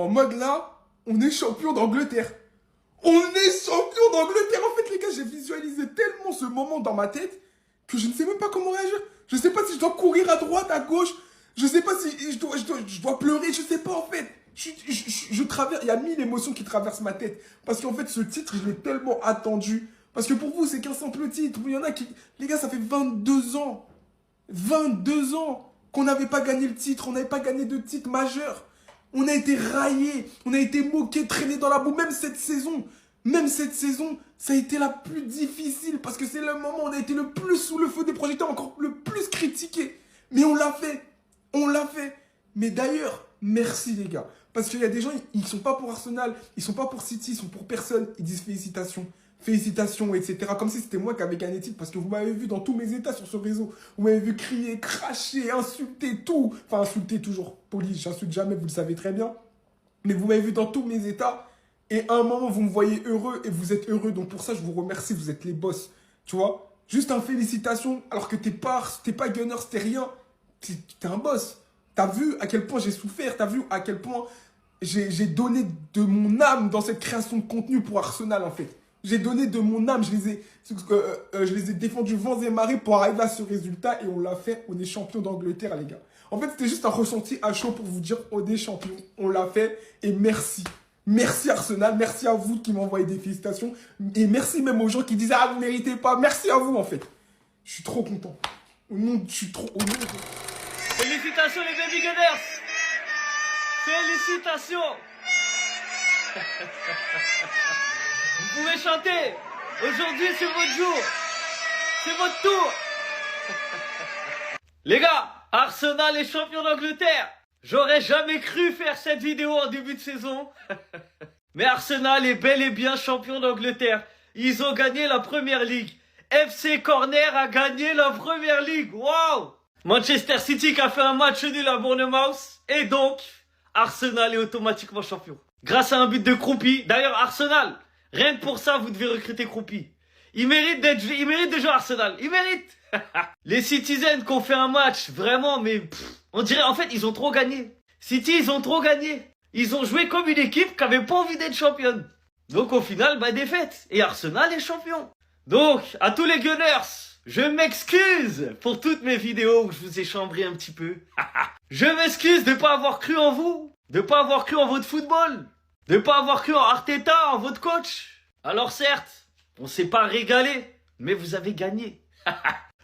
en mode là, on est champion d'Angleterre. On est champion d'Angleterre. En fait, les gars, j'ai visualisé tellement ce moment dans ma tête que je ne sais même pas comment réagir. Je ne sais pas si je dois courir à droite, à gauche. Je ne sais pas si je dois pleurer. Je ne sais pas, en fait. Je traverse. Il y a 1000 émotions qui traversent ma tête. Parce qu'en fait, ce titre, je l'ai tellement attendu. Parce que pour vous, c'est qu'un simple titre. Il y en a qui... Les gars, ça fait 22 ans. 22 ans qu'on n'avait pas gagné le titre. On n'avait pas gagné de titre majeur. On a été raillés, on a été moqués, traînés dans la boue. Même cette saison, ça a été la plus difficile parce que c'est le moment où on a été le plus sous le feu des projecteurs, encore le plus critiqué. Mais on l'a fait, on l'a fait. Mais d'ailleurs, merci les gars. Parce qu'il y a des gens, ils ne sont pas pour Arsenal, ils ne sont pas pour City, ils sont pour personne. Ils disent félicitations. Félicitations, etc. Comme si c'était moi qui avais gagné le titre. Parce que vous m'avez vu dans tous mes états sur ce réseau. Vous m'avez vu crier, cracher, insulter, tout. Enfin, insulter toujours poli. J'insulte jamais, vous le savez très bien. Mais vous m'avez vu dans tous mes états. Et à un moment, vous me voyez heureux et vous êtes heureux. Donc pour ça, je vous remercie. Vous êtes les boss. Tu vois? Juste un félicitation. Alors que t'es pas Gunners, t'es rien. T'es un boss. T'as vu à quel point j'ai souffert. T'as vu à quel point j'ai donné de mon âme dans cette création de contenu pour Arsenal, en fait. J'ai donné de mon âme, je les ai défendus vents et marées pour arriver à ce résultat et on l'a fait, on est champion d'Angleterre les gars. En fait c'était juste un ressenti à chaud pour vous dire on est champion, on l'a fait et merci. Merci Arsenal, merci à vous qui m'envoyez des félicitations et merci même aux gens qui disaient ah vous méritez pas, merci à vous en fait. Je suis trop content. Félicitations les Baby Gunners. Félicitations. Vous pouvez chanter. Aujourd'hui, c'est votre jour. C'est votre tour. Les gars, Arsenal est champion d'Angleterre. J'aurais jamais cru faire cette vidéo en début de saison. Mais Arsenal est bel et bien champion d'Angleterre. Ils ont gagné la Première Ligue. FC Corner a gagné la Première Ligue. Waouh! Manchester City qui a fait un match nul à Bournemouth. Et donc, Arsenal est automatiquement champion. Grâce à un but de Croupi. D'ailleurs, Arsenal... Rien que pour ça, vous devez recruter Croupi. Il mérite de jouer à Arsenal. Il mérite. Les Citizens qui ont fait un match, vraiment, mais on dirait, en fait, ils ont trop gagné. City, ils ont trop gagné. Ils ont joué comme une équipe qui avait pas envie d'être championne. Donc au final, défaite. Et Arsenal est champion. Donc, à tous les Gunners, je m'excuse pour toutes mes vidéos où je vous ai chambré un petit peu. Je m'excuse de ne pas avoir cru en vous, de ne pas avoir cru en votre football. De ne pas avoir cru en Arteta, en votre coach. Alors certes, on ne s'est pas régalé, mais vous avez gagné.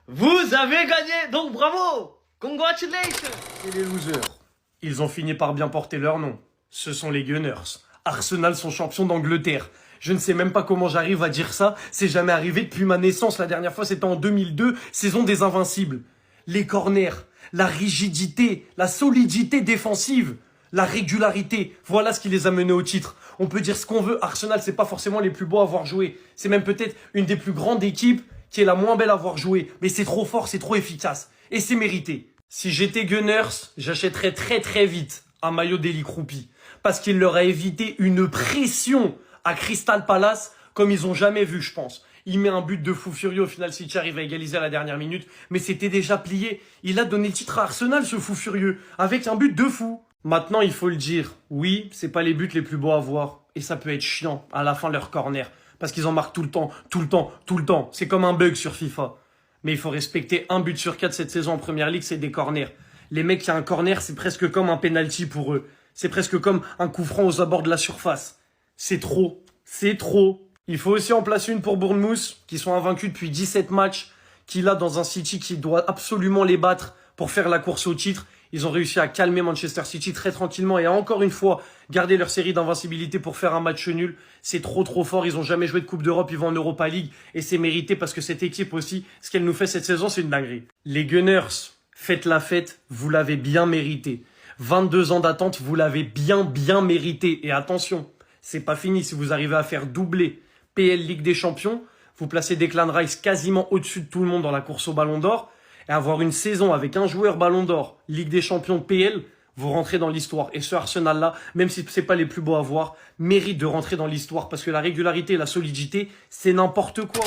Vous avez gagné, donc bravo. Congratulations. Et les losers, ils ont fini par bien porter leur nom. Ce sont les Gunners. Arsenal sont champions d'Angleterre. Je ne sais même pas comment j'arrive à dire ça. C'est jamais arrivé depuis ma naissance. La dernière fois, c'était en 2002, saison des Invincibles. Les corners, la rigidité, la solidité défensive. La régularité, voilà ce qui les a menés au titre. On peut dire ce qu'on veut, Arsenal, c'est pas forcément les plus beaux à avoir joué. C'est même peut-être une des plus grandes équipes qui est la moins belle à avoir joué. Mais c'est trop fort, c'est trop efficace. Et c'est mérité. Si j'étais Gunners, j'achèterais très très vite un maillot d'Eli Croupi. Parce qu'il leur a évité une pression à Crystal Palace comme ils ont jamais vu, je pense. Il met un but de fou furieux, au final City arrive à égaliser à la dernière minute. Mais c'était déjà plié. Il a donné le titre à Arsenal, ce fou furieux, avec un but de fou. Maintenant, il faut le dire, oui, c'est pas les buts les plus beaux à voir. Et ça peut être chiant à la fin de leur corner. Parce qu'ils en marquent tout le temps, tout le temps, tout le temps. C'est comme un bug sur FIFA. Mais il faut respecter un but sur 4 cette saison en Première Ligue, c'est des corners. Les mecs qui ont un corner, c'est presque comme un penalty pour eux. C'est presque comme un coup franc aux abords de la surface. C'est trop. C'est trop. Il faut aussi en placer une pour Bournemouth, qui sont invaincus depuis 17 matchs, qui là, dans un City qui doit absolument les battre pour faire la course au titre. Ils ont réussi à calmer Manchester City très tranquillement et à encore une fois garder leur série d'invincibilité pour faire un match nul. C'est trop fort, ils n'ont jamais joué de Coupe d'Europe, ils vont en Europa League et c'est mérité parce que cette équipe aussi, ce qu'elle nous fait cette saison, c'est une dinguerie. Les Gunners, faites la fête, vous l'avez bien mérité. 22 ans d'attente, vous l'avez bien mérité. Et attention, c'est pas fini, si vous arrivez à faire doubler PL Ligue des Champions, vous placez Declan Rice quasiment au-dessus de tout le monde dans la course au Ballon d'Or. Et avoir une saison avec un joueur Ballon d'Or, Ligue des Champions, PL, vous rentrez dans l'histoire. Et ce Arsenal-là, même si c'est pas les plus beaux à voir, mérite de rentrer dans l'histoire. Parce que la régularité et la solidité, c'est n'importe quoi.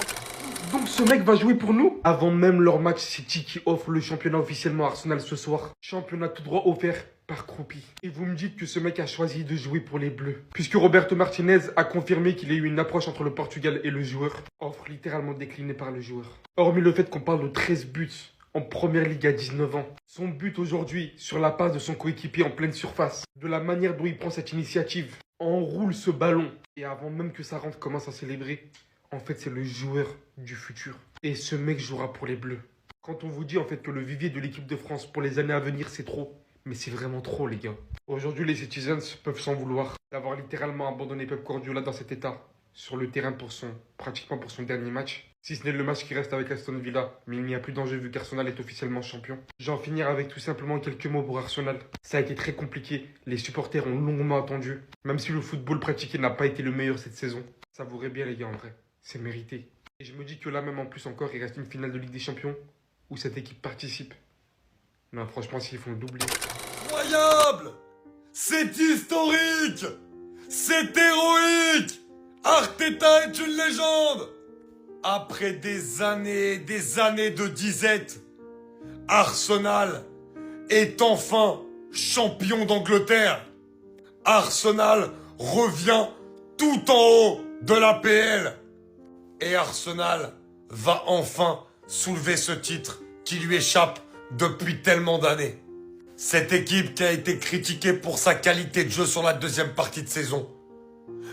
Donc ce mec va jouer pour nous avant même leur match City qui offre le championnat officiellement à Arsenal ce soir. Championnat tout droit offert par croupi. Et vous me dites que ce mec a choisi de jouer pour les Bleus. Puisque Roberto Martinez a confirmé qu'il y a eu une approche entre le Portugal et le joueur. Offre littéralement déclinée par le joueur. Hormis le fait qu'on parle de 13 buts en première ligue à 19 ans. Son but aujourd'hui, sur la passe de son coéquipier en pleine surface. De la manière dont il prend cette initiative. Enroule ce ballon. Et avant même que sa rentre commence à célébrer. En fait, c'est le joueur du futur. Et ce mec jouera pour les Bleus. Quand on vous dit en fait que le vivier de l'équipe de France pour les années à venir, c'est trop. Mais c'est vraiment trop, les gars. Aujourd'hui, les Citizens peuvent s'en vouloir d'avoir littéralement abandonné Pep Guardiola dans cet état. Sur le terrain pratiquement pour son dernier match. Si ce n'est le match qui reste avec Aston Villa. Mais il n'y a plus d'enjeu vu qu'Arsenal est officiellement champion. J'en finir avec tout simplement quelques mots pour Arsenal. Ça a été très compliqué. Les supporters ont longuement attendu. Même si le football pratiqué n'a pas été le meilleur cette saison. Savourez bien, les gars, en vrai. C'est mérité. Et je me dis que là, même en plus encore, il reste une finale de Ligue des Champions où cette équipe participe. Non, franchement, s'ils font le doublé. Incroyable! C'est historique! C'est héroïque! Arteta est une légende! Après des années de disette, Arsenal est enfin champion d'Angleterre. Arsenal revient tout en haut de l'APL. Et Arsenal va enfin soulever ce titre qui lui échappe depuis tellement d'années. Cette équipe qui a été critiquée pour sa qualité de jeu sur la deuxième partie de saison.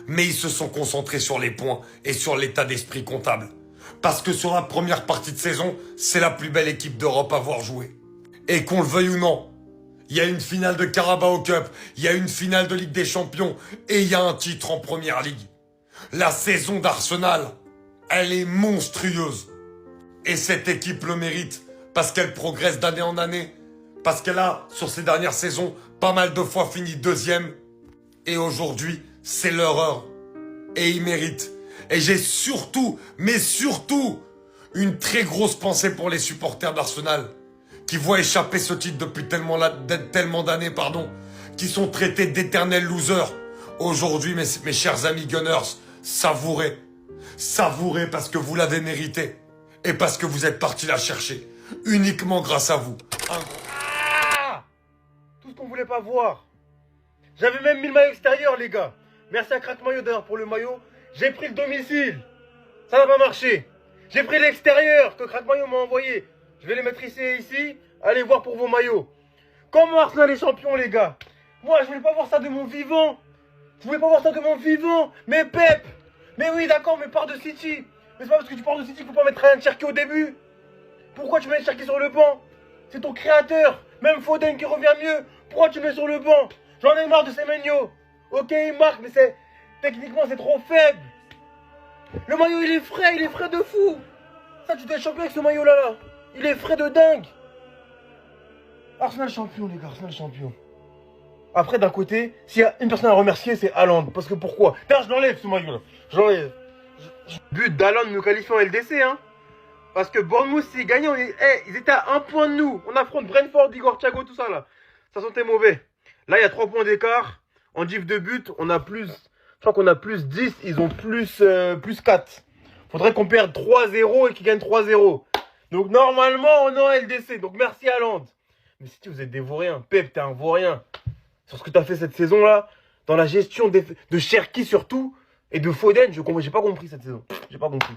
Mais ils se sont concentrés sur les points et sur l'état d'esprit comptable. Parce que sur la première partie de saison, c'est la plus belle équipe d'Europe à avoir joué. Et qu'on le veuille ou non, il y a une finale de Carabao Cup, il y a une finale de Ligue des Champions et il y a un titre en Première Ligue. La saison d'Arsenal, elle est monstrueuse. Et cette équipe le mérite parce qu'elle progresse d'année en année. Parce qu'elle a, sur ces dernières saisons, pas mal de fois fini deuxième. Et aujourd'hui, c'est leur heure. Et ils méritent. Et j'ai surtout, mais surtout, une très grosse pensée pour les supporters d'Arsenal. Qui voient échapper ce titre depuis tellement d'années, qui sont traités d'éternels losers. Aujourd'hui, mes chers amis Gunners, savourez. Savourez parce que vous l'avez mérité. Et parce que vous êtes partis la chercher. Uniquement grâce à vous. Tout ce qu'on voulait pas voir. J'avais même mis le maillot extérieur, les gars. Merci à Crack Maillot d'ailleurs pour le maillot. J'ai pris le domicile. Ça n'a pas marché. J'ai pris l'extérieur que Crack Maillot m'a envoyé. Je vais les mettre ici et ici. Allez voir pour vos maillots. Comment Arsenal est champion, les gars? Moi, je voulais pas voir ça de mon vivant. Je voulais pas voir ça de mon vivant. Mais Pep. Mais oui, d'accord, mais pars de City. Mais c'est pas parce que tu pars de City qu'il faut pas mettre Ryan Cherki au début. Pourquoi tu mets Cherki sur le banc? C'est ton créateur. Même Foden qui revient mieux. Pourquoi tu le mets sur le banc? J'en ai marre de Semenyo. Ok, il marque, mais c'est... Techniquement, c'est trop faible. Le maillot, il est frais de fou. Ça, tu dois être champion avec ce maillot-là, là. Il est frais de dingue. Arsenal champion, les gars, Arsenal champion. Après, d'un côté, s'il y a une personne à remercier, c'est Haaland. Parce que pourquoi? Putain, je l'enlève, ce maillot-là. Je l'enlève. But d'Haaland nous qualifie en LDC, hein. Parce que Bournemouth, s'ils gagnaient, ils étaient à un point de nous. On affronte Brentford, Igor Thiago, tout ça, là. Ça sentait mauvais. Là, il y a 3 points d'écart. En diff de but, on a plus... Je crois qu'on a plus 10, ils ont plus 4. Faudrait qu'on perde 3-0 et qu'ils gagnent 3-0. Donc normalement, on est en LDC. Donc merci Haaland. Mais si vous êtes des vauriens, Pep, t'es un vaurien. Sur ce que t'as fait cette saison-là, dans la gestion de Cherki surtout, et de Foden, j'ai pas compris cette saison. J'ai pas compris.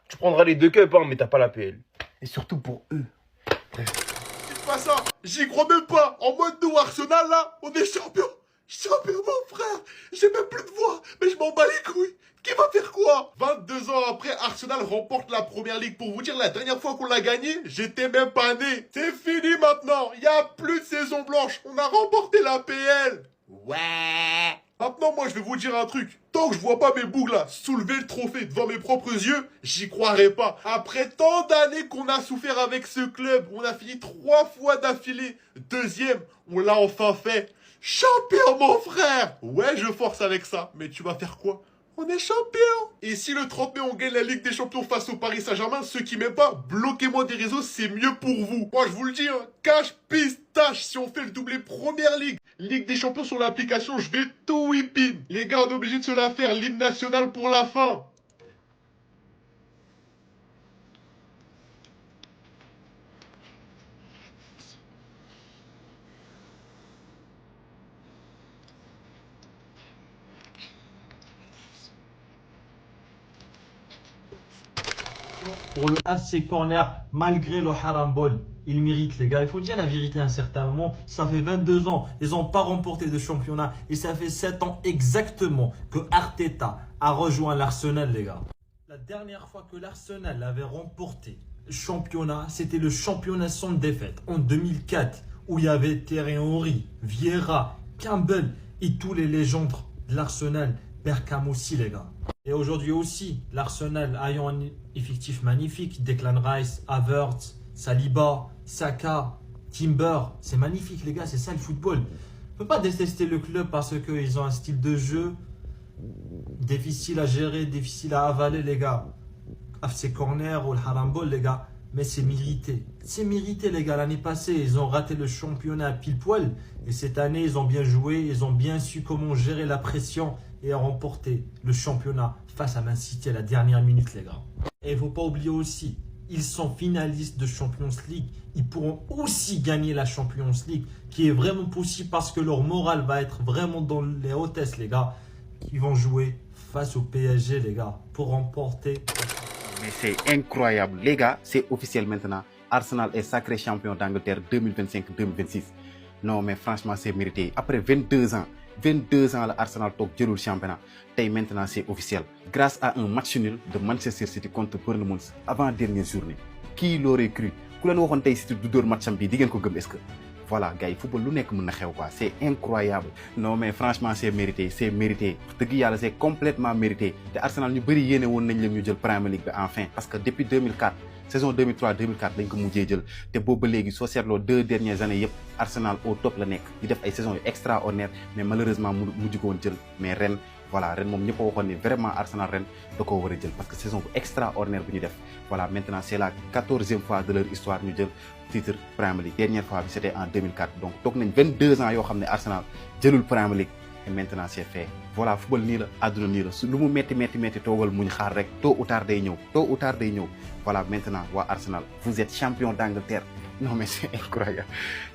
Tu prendras les 2 cups, hein, mais t'as pas la PL. Et surtout pour eux. Bref. C'est pas ça. J'y crois même pas. En mode nous, Arsenal, là, on est champion. Champion, mon frère. J'ai même plus de voix. Mais je m'en bats les couilles. Qui va faire quoi? 22 ans après, Arsenal remporte la première ligue. Pour vous dire, la dernière fois qu'on l'a gagné, j'étais même pas né. C'est fini maintenant. Il y a plus de saison blanche. On a remporté la PL. Ouais. Maintenant, moi, je vais vous dire un truc. Tant que je vois pas mes bougs là soulever le trophée devant mes propres yeux, j'y croirai pas. Après tant d'années qu'on a souffert avec ce club, on a fini 3 fois d'affilée. Deuxième, on l'a enfin fait. Champion, mon frère. Ouais, je force avec ça. Mais tu vas faire quoi? On est champion. Et si le 30 mai, on gagne la Ligue des Champions face au Paris Saint-Germain, ceux qui m'aiment pas, bloquez-moi des réseaux, c'est mieux pour vous. Moi, je vous le dis, hein, cash, pistache, si on fait le doublé Première Ligue, Ligue des Champions sur l'application, je vais tout whipping. Les gars, on est obligé de se la faire, l'hymne national pour la fin. pour le FC Corner malgré le Harambol. Ils méritent les gars, il faut dire la vérité à un certain moment. Ça fait 22 ans, ils n'ont pas remporté de championnat et ça fait 7 ans exactement que Arteta a rejoint l'Arsenal les gars. La dernière fois que l'Arsenal avait remporté le championnat, c'était le championnat sans défaite en 2004 où il y avait Thierry Henry, Vieira, Campbell et tous les légendes de l'Arsenal, Bergkamp aussi les gars. Et aujourd'hui aussi, l'Arsenal ayant un effectif magnifique, Declan Rice, Havertz, Saliba, Saka, Timber, c'est magnifique les gars, c'est ça le football. On ne peut pas détester le club parce qu'ils ont un style de jeu difficile à gérer, difficile à avaler les gars. FC Corner ou le Harambol les gars, mais c'est mérité. C'est mérité les gars, l'année passée ils ont raté le championnat pile poil et cette année ils ont bien joué, ils ont bien su comment gérer la pression et remporter le championnat face à Man City à la dernière minute les gars. Et il ne faut pas oublier aussi, ils sont finalistes de Champions League. Ils pourront aussi gagner la Champions League, qui est vraiment possible parce que leur morale va être vraiment dans les hautesses, les gars. Ils vont jouer face au PSG, les gars, pour remporter. Mais c'est incroyable. Les gars, c'est officiel maintenant. Arsenal est sacré champion d'Angleterre 2025-2026. Non, mais franchement, c'est mérité. Après 22 ans, l'Arsenal toog jëlul championnat. Et maintenant, c'est officiel. Grâce à un match nul de Manchester City contre Bournemouth avant dernière journée. Qui l'aurait cru? Ku leen waxoon tey City du dóor matcham bi di ngeen ko gëm est-ce que voilà gars yi football lu nekk mën na xew quoi c'est incroyable. Non mais franchement c'est mérité c'est mérité dëgg yàlla c'est complètement mérité te Arsenal ñu bëri yéene woon nañ leen ñu jël Premier League bi enfin parce que depuis 2004 saison 2003-2004 dañ ko mujjee jël te boobu ba léegi soo seetloo 2 dernières années yëpp Arsenal au top la nekk di def ay saisons yu extraordinaire mais malheureusement mujj ko woon jël mais ren voilà ren moom ñëpp a waxoon ne vraiment Arsenal ren da koo war a jël parce que saison bu extraordinaire bu ñu def voilà maintenant c'est la 14e fois de leur histoire ñu jël titre Premier League dernière fois bi c'était en 2004 donc toog nañ 22 ans yoo xam ne Arsenal jëlul Premier League et maintenant c'est fait voilà football nii la àdduna nii la su lu mu metti toogal muñ xaar rek tôt ou tard day ñëw voilà maintenant waa Arsenal vous êtes champion d'Angleterre non mais c'est incroyable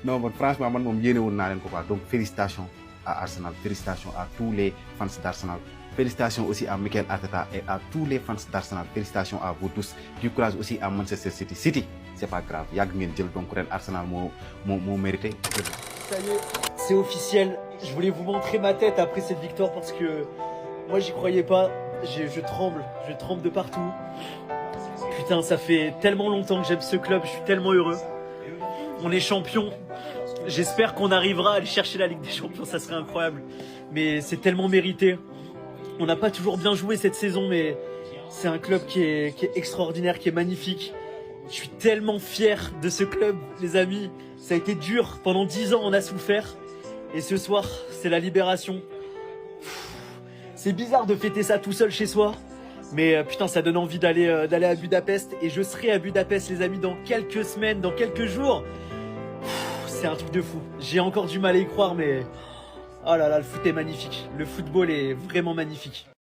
non man franchement man moom yéene woon naa leen ko quoi donc félicitations à Arsenal, félicitations à tous les fans d'Arsenal. Félicitations aussi à Mikel Arteta et à tous les fans d'Arsenal. Félicitations à vous tous. Du courage aussi à Manchester City. City, c'est pas grave. Yag ngeen jël donc ren Arsenal moo mérité. Ça y est, c'est officiel. Je voulais vous montrer ma tête après cette victoire parce que moi j'y croyais pas. Je tremble de partout. Putain, ça fait tellement longtemps que j'aime ce club. Je suis tellement heureux. On est champion. J'espère qu'on arrivera à aller chercher la Ligue des Champions, ça serait incroyable. Mais c'est tellement mérité. On n'a pas toujours bien joué cette saison, mais c'est un club qui est extraordinaire, qui est magnifique. Je suis tellement fier de ce club, les amis. Ça a été dur. Pendant 10 ans, on a souffert. Et ce soir, c'est la libération. C'est bizarre de fêter ça tout seul chez soi. Mais putain, ça donne envie d'aller à Budapest. Et je serai à Budapest, les amis, dans quelques semaines, dans quelques jours. C'est un truc de fou. J'ai encore du mal à y croire, mais oh là là, le foot est magnifique. Le football est vraiment magnifique.